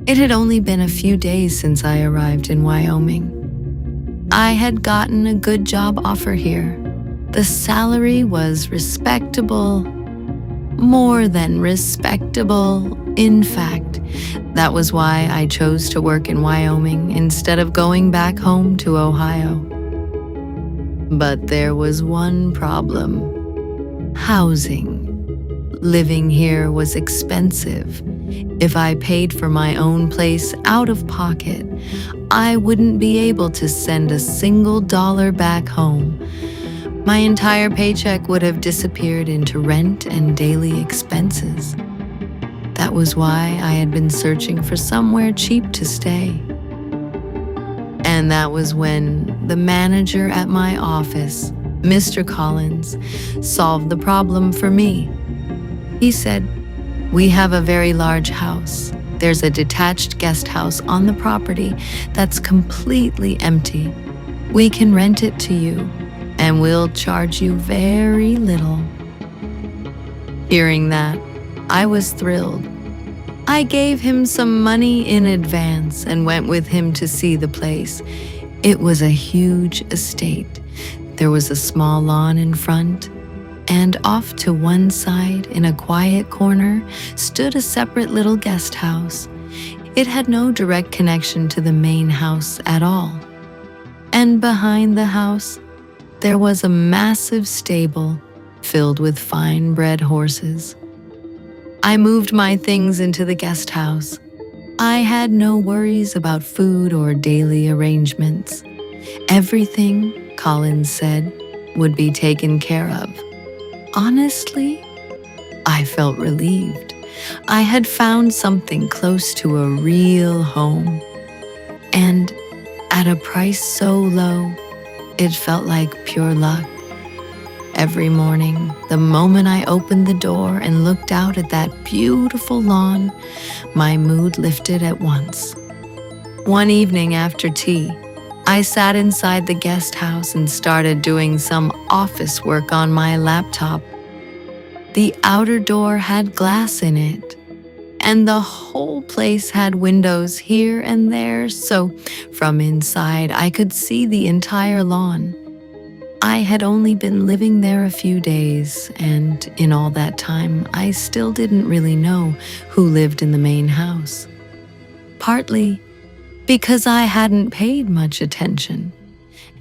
It had only been a few days since I arrived in Wyoming. I had gotten a good job offer here. The salary was respectable, more than respectable. In fact, that was why I chose to work in Wyoming instead of going back home to Ohio. But there was one problem: housing. Living here was expensive. If I paid for my own place out of pocket, I wouldn't be able to send a single dollar back home. My entire paycheck would have disappeared into rent and daily expenses. That was why I had been searching for somewhere cheap to stay. And that was when the manager at my office, Mr. Collins, solved the problem for me. He said, "We have a very large house. There's a detached guest house on the property that's completely empty. We can rent it to you, and we'll charge you very little." Hearing that, I was thrilled. I gave him some money in advance and went with him to see the place. It was a huge estate. There was a small lawn in front, and off to one side, in a quiet corner, stood a separate little guest house. It had no direct connection to the main house at all. And behind the house, there was a massive stable filled with fine-bred horses. I moved my things into the guest house. I had no worries about food or daily arrangements. Everything, Collins said, would be taken care of. Honestly, I felt relieved. I had found something close to a real home. And at a price so low, it felt like pure luck. Every morning, the moment I opened the door and looked out at that beautiful lawn, my mood lifted at once. One evening after tea, I sat inside the guest house and started doing some office work on my laptop. The outer door had glass in it, and the whole place had windows here and there, so from inside I could see the entire lawn. I had only been living there a few days, and in all that time, I still didn't really know who lived in the main house. Partly because I hadn't paid much attention,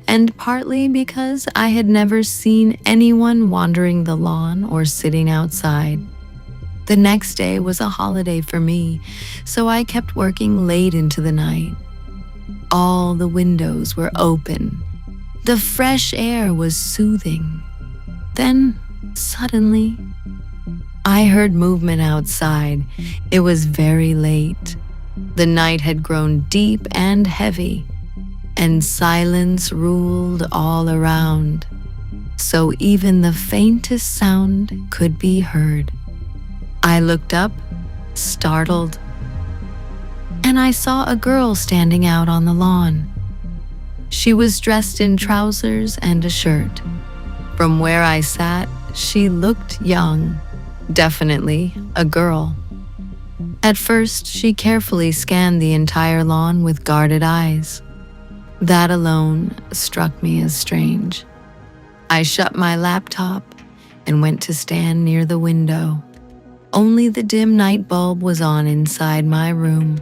and partly because I had never seen anyone wandering the lawn or sitting outside. The next day was a holiday for me, so I kept working late into the night. All the windows were open. The fresh air was soothing. Then, suddenly, I heard movement outside. It was very late. The night had grown deep and heavy, and silence ruled all around, so even the faintest sound could be heard. I looked up, startled, and I saw a girl standing out on the lawn. She was dressed in trousers and a shirt. From where I sat, she looked young, definitely a girl. At first, she carefully scanned the entire lawn with guarded eyes. That alone struck me as strange. I shut my laptop and went to stand near the window. Only the dim night bulb was on inside my room.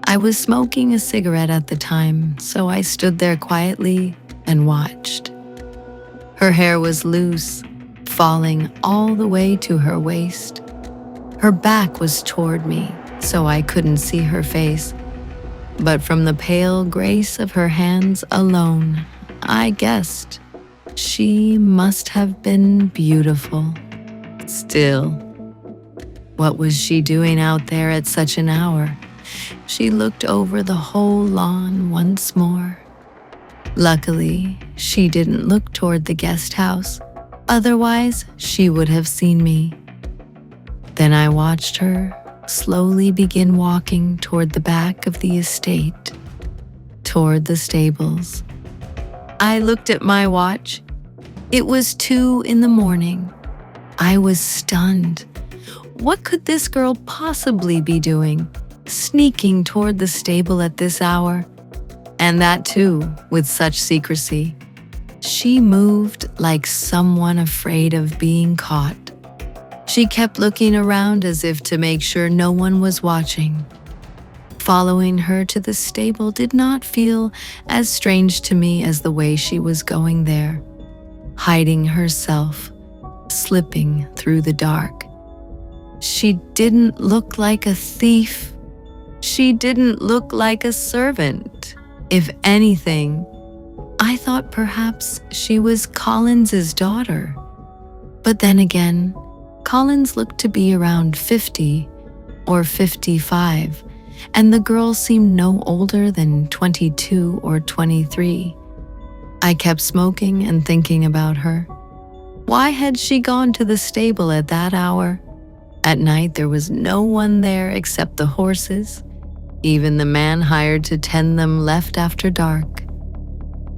I was smoking a cigarette at the time, so I stood there quietly and watched. Her hair was loose, falling all the way to her waist. Her back was toward me, so I couldn't see her face. But from the pale grace of her hands alone, I guessed she must have been beautiful. Still, what was she doing out there at such an hour? She looked over the whole lawn once more. Luckily, she didn't look toward the guest house. Otherwise, she would have seen me. Then I watched her slowly begin walking toward the back of the estate, toward the stables. I looked at my watch. It was 2 a.m. I was stunned. What could this girl possibly be doing? sneaking toward the stable at this hour, and that too with such secrecy. She moved like someone afraid of being caught. She kept looking around as if to make sure no one was watching. Following her to the stable did not feel as strange to me as the way she was going there, hiding herself, slipping through the dark. She didn't look like a thief. She didn't look like a servant. If anything, I thought perhaps she was Collins's daughter. But then again, Collins looked to be around 50 or 55, and the girl seemed no older than 22 or 23. I kept smoking and thinking about her. Why had she gone to the stable at that hour? At night, there was no one there except the horses. Even the man hired to tend them left after dark.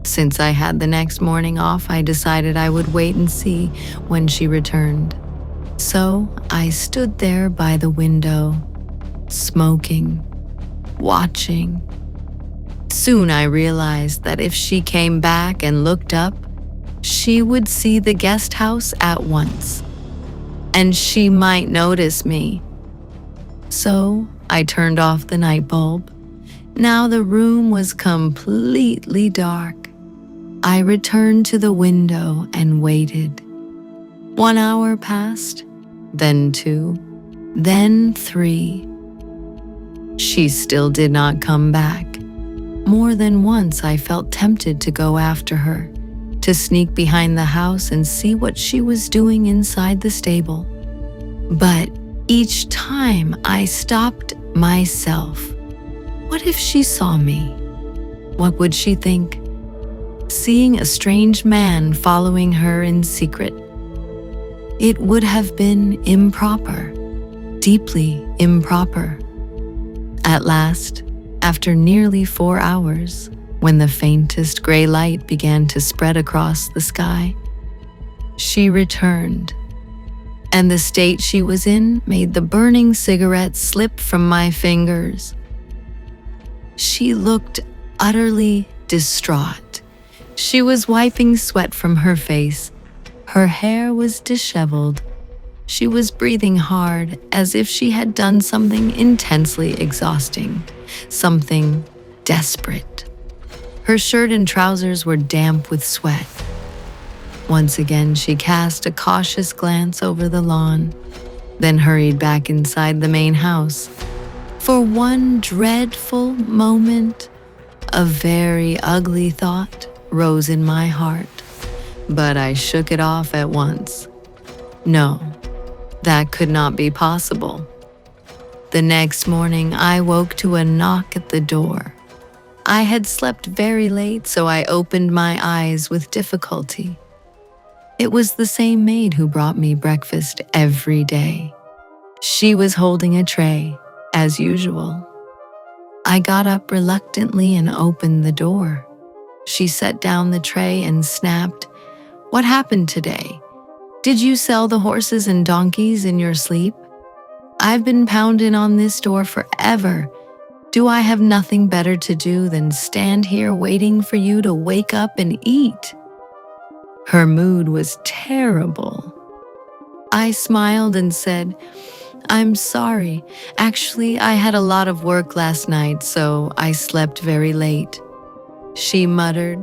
Since I had the next morning off, I decided I would wait and see when she returned. So I stood there by the window, smoking, watching. Soon I realized that if she came back and looked up, she would see the guest house at once, and she might notice me. So I turned off the night bulb. Now the room was completely dark. I returned to the window and waited. 1 hour passed, then 2, then 3. She still did not come back. More than once I felt tempted to go after her, to sneak behind the house and see what she was doing inside the stable. But each time I stopped myself. What if she saw me? What would she think? Seeing a strange man following her in secret. It would have been improper, deeply improper. At last, after nearly 4 hours, when the faintest gray light began to spread across the sky, she returned, and the state she was in made the burning cigarette slip from my fingers. She looked utterly distraught. She was wiping sweat from her face. Her hair was disheveled. She was breathing hard, as if she had done something intensely exhausting, something desperate. Her shirt and trousers were damp with sweat. Once again, she cast a cautious glance over the lawn, then hurried back inside the main house. For one dreadful moment, a very ugly thought rose in my heart, but I shook it off at once. No, that could not be possible. The next morning, I woke to a knock at the door. I had slept very late, so I opened my eyes with difficulty. It was the same maid who brought me breakfast every day. She was holding a tray, as usual. I got up reluctantly and opened the door. She set down the tray and snapped, "What happened today? Did you sell the horses and donkeys in your sleep? I've been pounding on this door forever. Do I have nothing better to do than stand here waiting for you to wake up and eat?" Her mood was terrible. I smiled and said, "I'm sorry. Actually, I had a lot of work last night, so I slept very late." She muttered,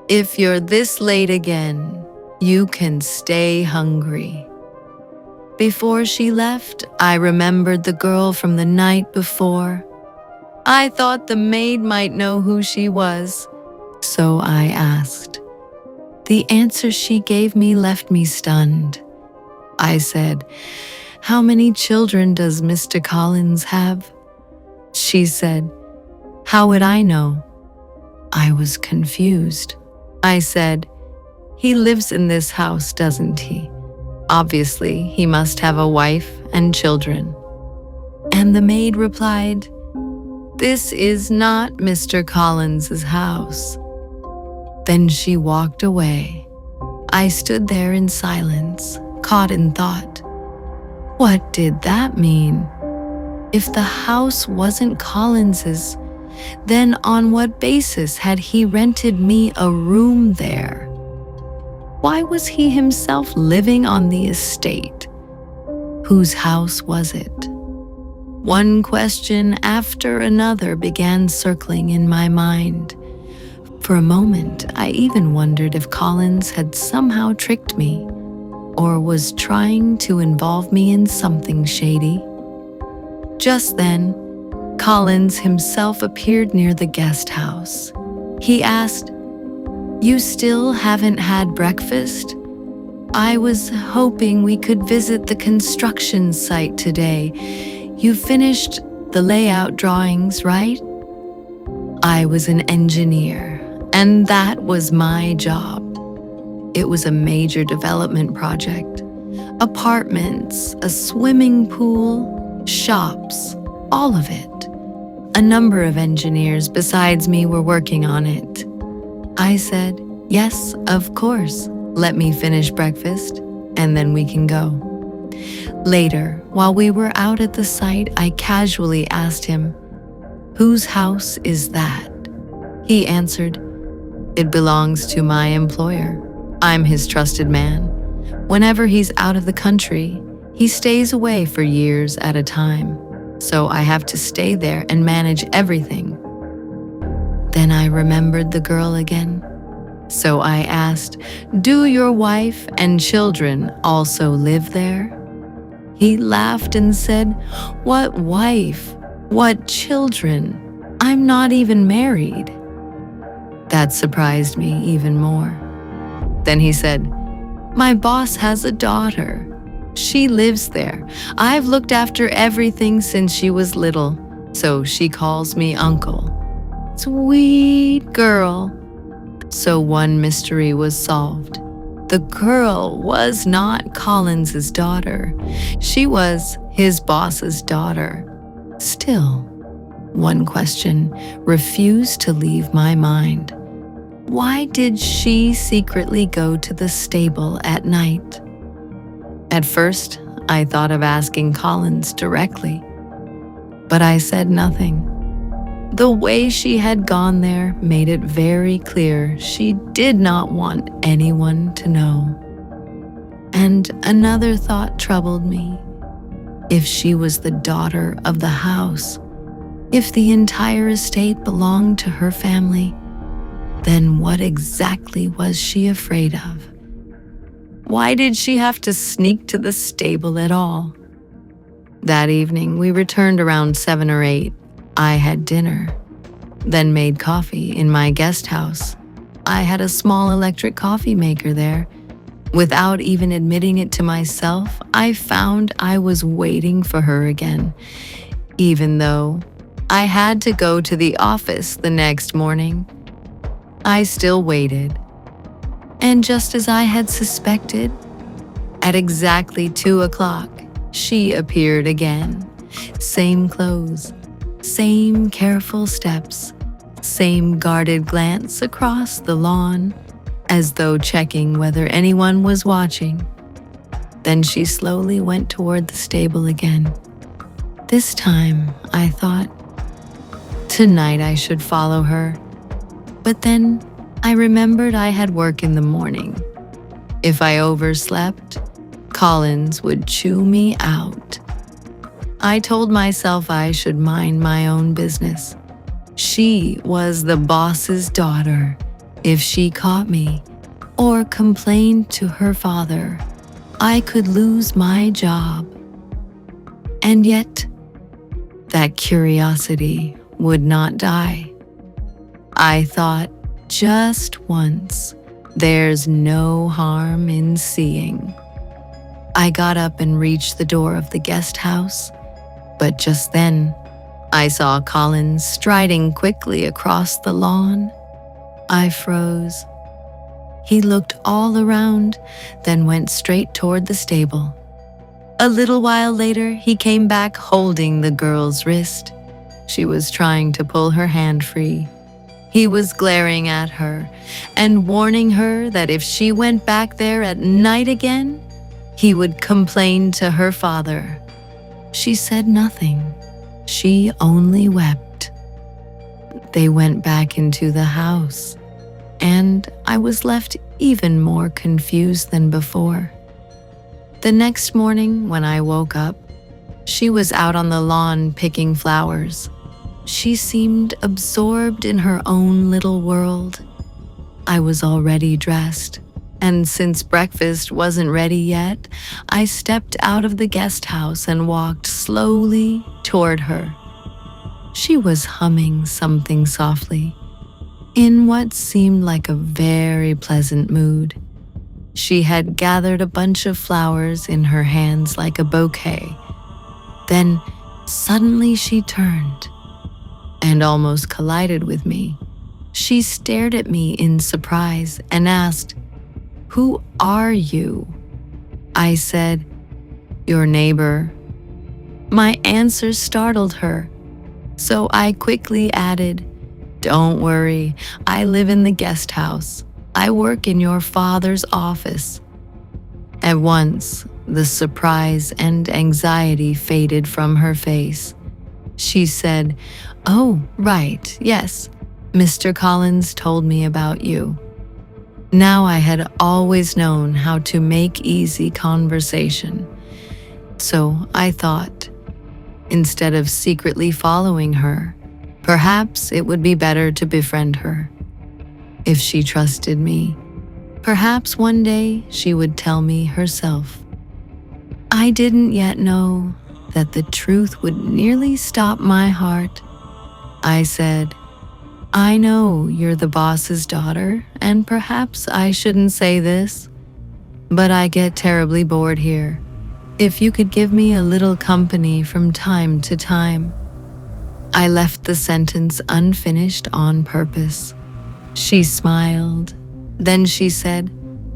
"If you're this late again, you can stay hungry." Before she left, I remembered the girl from the night before. I thought the maid might know who she was, so I asked. The answer she gave me left me stunned. I said, "How many children does Mr. Collins have?" She said, "How would I know?" I was confused. I said, "He lives in this house, doesn't he? Obviously, he must have a wife and children." And the maid replied, "This is not Mr. Collins's house." Then she walked away. I stood there in silence, caught in thought. What did that mean? If the house wasn't Collins's, then on what basis had he rented me a room there? Why was he himself living on the estate? Whose house was it? One question after another began circling in my mind. For a moment, I even wondered if Collins had somehow tricked me or was trying to involve me in something shady. Just then, Collins himself appeared near the guest house. He asked, "You still haven't had breakfast? I was hoping we could visit the construction site today. You finished the layout drawings, right?" I was an engineer, and that was my job. It was a major development project. Apartments, a swimming pool, shops, all of it. A number of engineers besides me were working on it. I said, "Yes, of course. Let me finish breakfast, and then we can go." Later, while we were out at the site, I casually asked him, "Whose house is that?" He answered, "It belongs to my employer. I'm his trusted man. Whenever he's out of the country, he stays away for years at a time, so I have to stay there and manage everything." Then I remembered the girl again. So I asked, "Do your wife and children also live there?" He laughed and said, "What wife? What children? I'm not even married." That surprised me even more. Then he said, "My boss has a daughter. She lives there. I've looked after everything since she was little, so she calls me uncle." Sweet girl. So one mystery was solved. The girl was not Collins's daughter. She was his boss's daughter. Still, one question refused to leave my mind. Why did she secretly go to the stable at night? At first, I thought of asking Collins directly, but I said nothing. The way she had gone there made it very clear she did not want anyone to know. And another thought troubled me. If she was the daughter of the house, if the entire estate belonged to her family, then what exactly was she afraid of? Why did she have to sneak to the stable at all? That evening, we returned around 7 or 8. I had dinner, then made coffee in my guest house. I had a small electric coffee maker there. Without even admitting it to myself, I found I was waiting for her again, even though I had to go to the office the next morning. I still waited. And just as I had suspected, at exactly 2 o'clock, she appeared again. Same clothes, same careful steps, same guarded glance across the lawn, as though checking whether anyone was watching. Then she slowly went toward the stable again. This time, I thought, tonight I should follow her. But then I remembered I had work in the morning. If I overslept, Collins would chew me out. I told myself I should mind my own business. She was the boss's daughter. If she caught me or complained to her father, I could lose my job. And yet, that curiosity would not die. I thought, just once, there's no harm in seeing. I got up and reached the door of the guest house, but just then, I saw Collins striding quickly across the lawn. I froze. He looked all around, then went straight toward the stable. A little while later, he came back holding the girl's wrist. She was trying to pull her hand free. He was glaring at her and warning her that if she went back there at night again, he would complain to her father. She said nothing, She only wept. They went back into the house, and I was left even more confused than before. The next morning, when I woke up, she was out on the lawn picking flowers. She seemed absorbed in her own little world. I was already dressed, and since breakfast wasn't ready yet, I stepped out of the guest house and walked slowly toward her. She was humming something softly, in what seemed like a very pleasant mood. She had gathered a bunch of flowers in her hands like a bouquet. Then suddenly she turned and almost collided with me. She stared at me in surprise and asked, "Who are you?" I said, "Your neighbor." My answer startled her, so I quickly added, "Don't worry, I live in the guest house. I work in your father's office." At once, the surprise and anxiety faded from her face. She said, "Oh, right, yes. Mr. Collins told me about you." Now I had always known how to make easy conversation. So I thought, instead of secretly following her, perhaps it would be better to befriend her. If she trusted me, perhaps one day she would tell me herself. I didn't yet know that the truth would nearly stop my heart. I said, "I know you're the boss's daughter, and perhaps I shouldn't say this, but I get terribly bored here. If you could give me a little company from time to time." I left the sentence unfinished on purpose. She smiled. Then she said,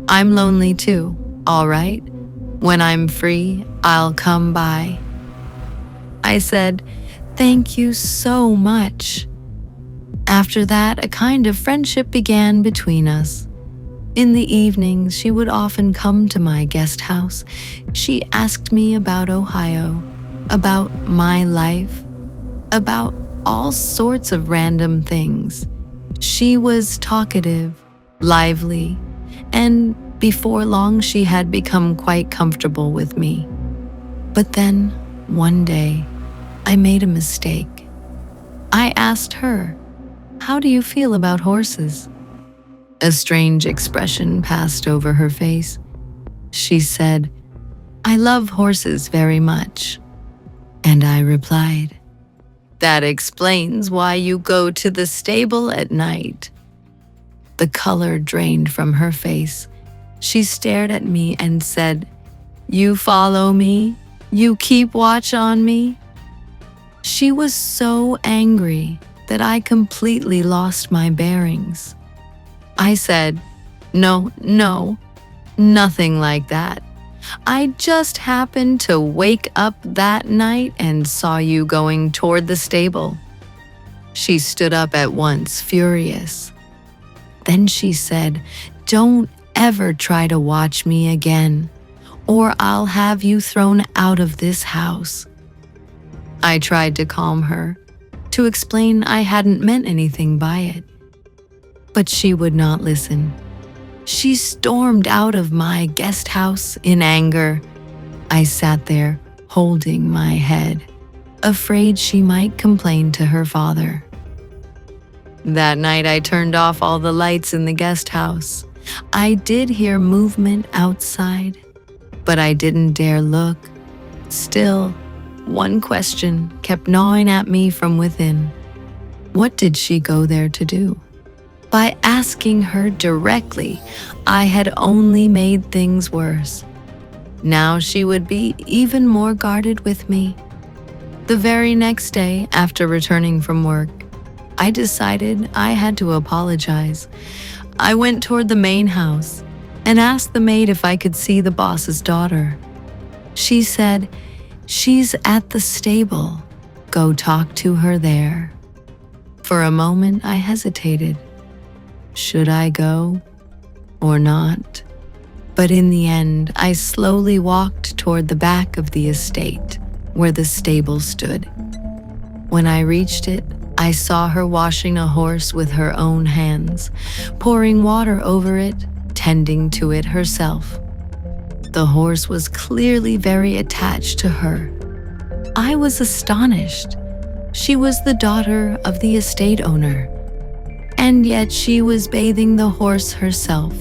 "I'm lonely too, all right? When I'm free, I'll come by." I said, "Thank you so much." After that, a kind of friendship began between us. In the evenings, she would often come to my guest house. She asked me about Ohio, about my life, about all sorts of random things. She was talkative, lively, and before long she had become quite comfortable with me. But then, one day, I made a mistake. I asked her, "How do you feel about horses?" A strange expression passed over her face. She said, "I love horses very much." And I replied, "That explains why you go to the stable at night." The color drained from her face. She stared at me and said, "You follow me? You keep watch on me?" She was so angry that I completely lost my bearings. I said, No, nothing like that. I just happened to wake up that night and saw you going toward the stable." She stood up at once, furious. Then she said, "Don't ever try to watch me again, or I'll have you thrown out of this house." I tried to calm her, to explain I hadn't meant anything by it. But she would not listen. She stormed out of my guest house in anger. I sat there, holding my head, afraid she might complain to her father. That night I turned off all the lights in the guest house. I did hear movement outside, but I didn't dare look. Still, one question kept gnawing at me from within. What did she go there to do? By asking her directly, I had only made things worse. Now she would be even more guarded with me. The very next day, after returning from work, I decided I had to apologize. I went toward the main house and asked the maid if I could see the boss's daughter. She said, "She's at the stable. Go talk to her there." For a moment, I hesitated. Should I go or not? But in the end, I slowly walked toward the back of the estate where the stable stood. When I reached it, I saw her washing a horse with her own hands, pouring water over it, tending to it herself. The horse was clearly very attached to her. I was astonished. She was the daughter of the estate owner, and yet she was bathing the horse herself,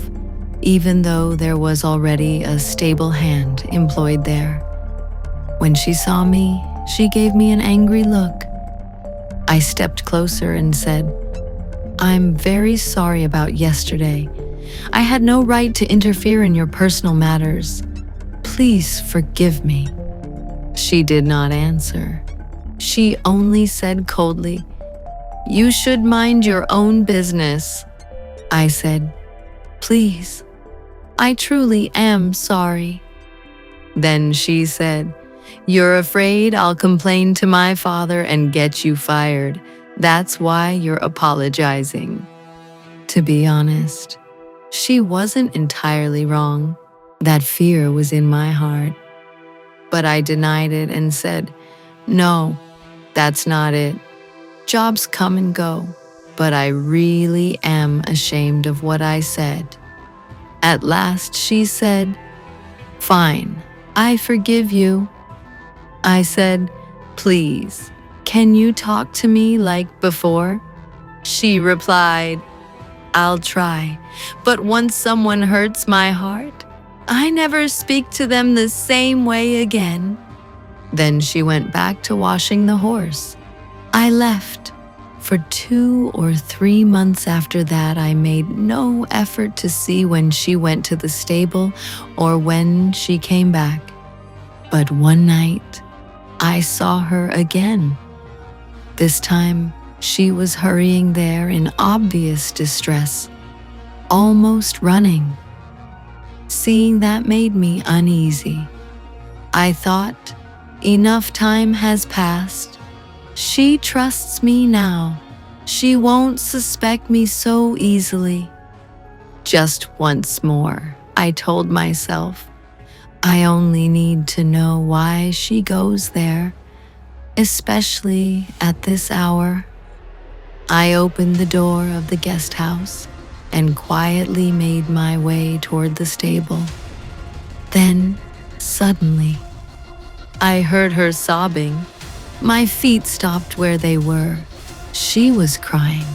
even though there was already a stable hand employed there. When she saw me, she gave me an angry look. I stepped closer and said, "I'm very sorry about yesterday. I had no right to interfere in your personal matters. Please forgive me." She did not answer. She only said coldly, "You should mind your own business." I said, "Please, I truly am sorry." Then she said, "You're afraid I'll complain to my father and get you fired. That's why you're apologizing." To be honest, she wasn't entirely wrong. That fear was in my heart. But I denied it and said, "No, that's not it. Jobs come and go, but I really am ashamed of what I said." At last she said, "Fine, I forgive you." I said, "Please, can you talk to me like before?" She replied, "I'll try, but once someone hurts my heart, I never speak to them the same way again." Then she went back to washing the horse. I left. For 2 or 3 months after that, I made no effort to see when she went to the stable or when she came back. But one night, I saw her again. This time, she was hurrying there in obvious distress, almost running. Seeing that made me uneasy. I thought, enough time has passed. She trusts me now. She won't suspect me so easily. Just once more, I told myself, I only need to know why she goes there, especially at this hour. I opened the door of the guest house and quietly made my way toward the stable. Then, suddenly, I heard her sobbing. My feet stopped where they were. She was crying.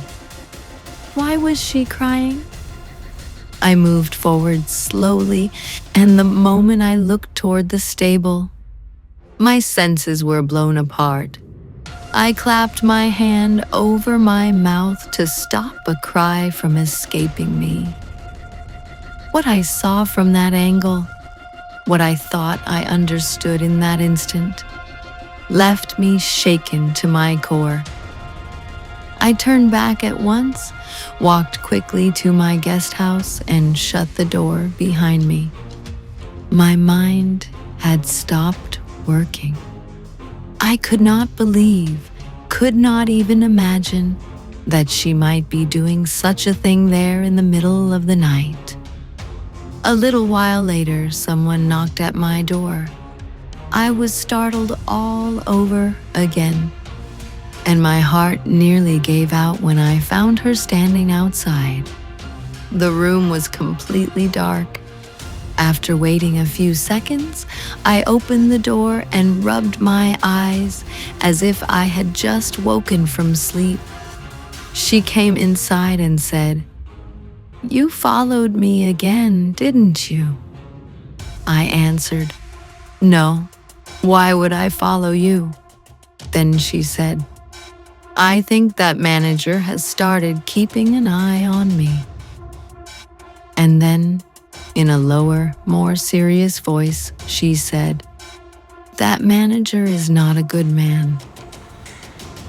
Why was she crying? I moved forward slowly, and the moment I looked toward the stable, my senses were blown apart. I clapped my hand over my mouth to stop a cry from escaping me. What I saw from that angle, what I thought I understood in that instant, left me shaken to my core. I turned back at once, walked quickly to my guest house, and shut the door behind me. My mind had stopped working. I could not believe, could not even imagine that she might be doing such a thing there in the middle of the night. A little while later, someone knocked at my door. I was startled all over again, and my heart nearly gave out when I found her standing outside. The room was completely dark. After waiting a few seconds, I opened the door and rubbed my eyes as if I had just woken from sleep. She came inside and said, "You followed me again, didn't you?" I answered, "No. Why would I follow you?" Then she said, "I think that manager has started keeping an eye on me." And then, in a lower, more serious voice, she said, "That manager is not a good man."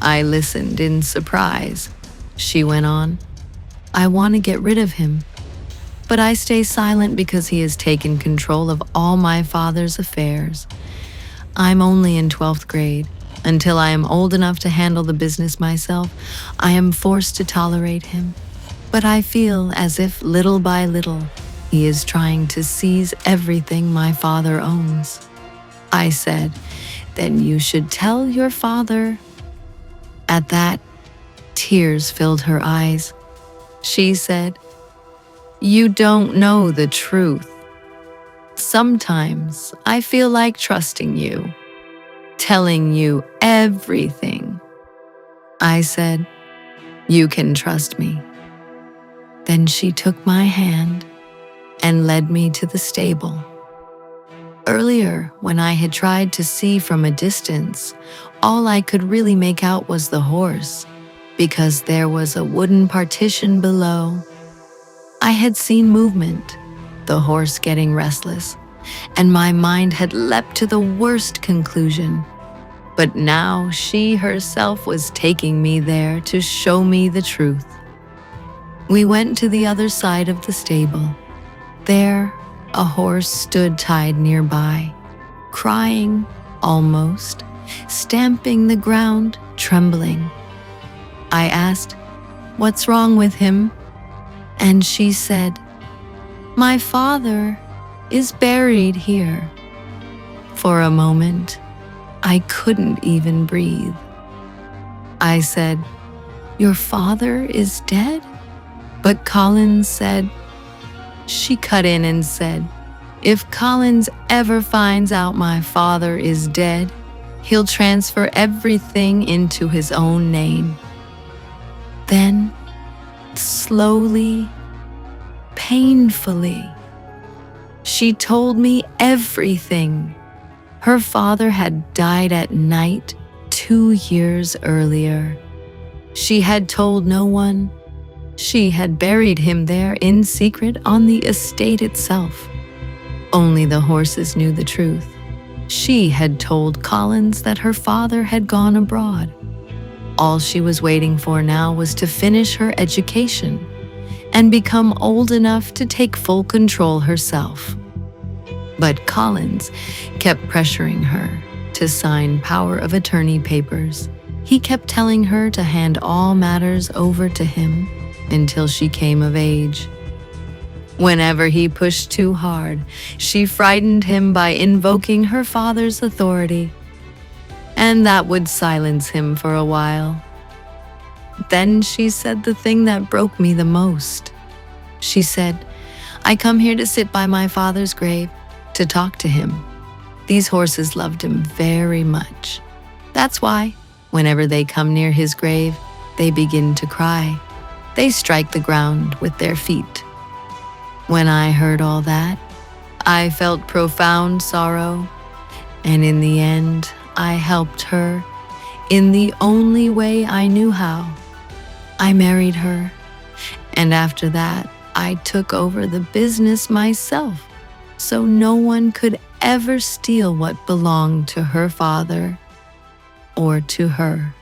I listened in surprise. She went on, "I want to get rid of him, but I stay silent because he has taken control of all my father's affairs. I'm only in 12th grade. Until I am old enough to handle the business myself, I am forced to tolerate him. But I feel as if little by little, he is trying to seize everything my father owns." I said, "Then you should tell your father." At that, tears filled her eyes. She said, "You don't know the truth. Sometimes I feel like trusting you, telling you everything." I said, "You can trust me." Then she took my hand and led me to the stable. Earlier, when I had tried to see from a distance, all I could really make out was the horse, because there was a wooden partition below. I had seen movement, the horse getting restless, and my mind had leapt to the worst conclusion. But now she herself was taking me there to show me the truth. We went to the other side of the stable. There, a horse stood tied nearby, crying, almost, stamping the ground, trembling. I asked, "What's wrong with him?" And she said, "My father is buried here." For a moment, I couldn't even breathe. I said, "Your father is dead?" But Collins said, She cut in and said, "If Collins ever finds out my father is dead, he'll transfer everything into his own name." Then, slowly, painfully, she told me everything. Her father had died at night 2 years earlier. She had told no one. She had buried him there in secret on the estate itself. Only the horses knew the truth. She had told Collins that her father had gone abroad. All she was waiting for now was to finish her education and become old enough to take full control herself. But Collins kept pressuring her to sign power of attorney papers. He kept telling her to hand all matters over to him until she came of age. Whenever he pushed too hard, she frightened him by invoking her father's authority, and that would silence him for a while. Then she said the thing that broke me the most. She said, "I come here to sit by my father's grave, to talk to him. These horses loved him very much. That's why, whenever they come near his grave, they begin to cry. They strike the ground with their feet." When I heard all that, I felt profound sorrow, and in the end, I helped her in the only way I knew how. I married her, and after that, I took over the business myself, so no one could ever steal what belonged to her father or to her.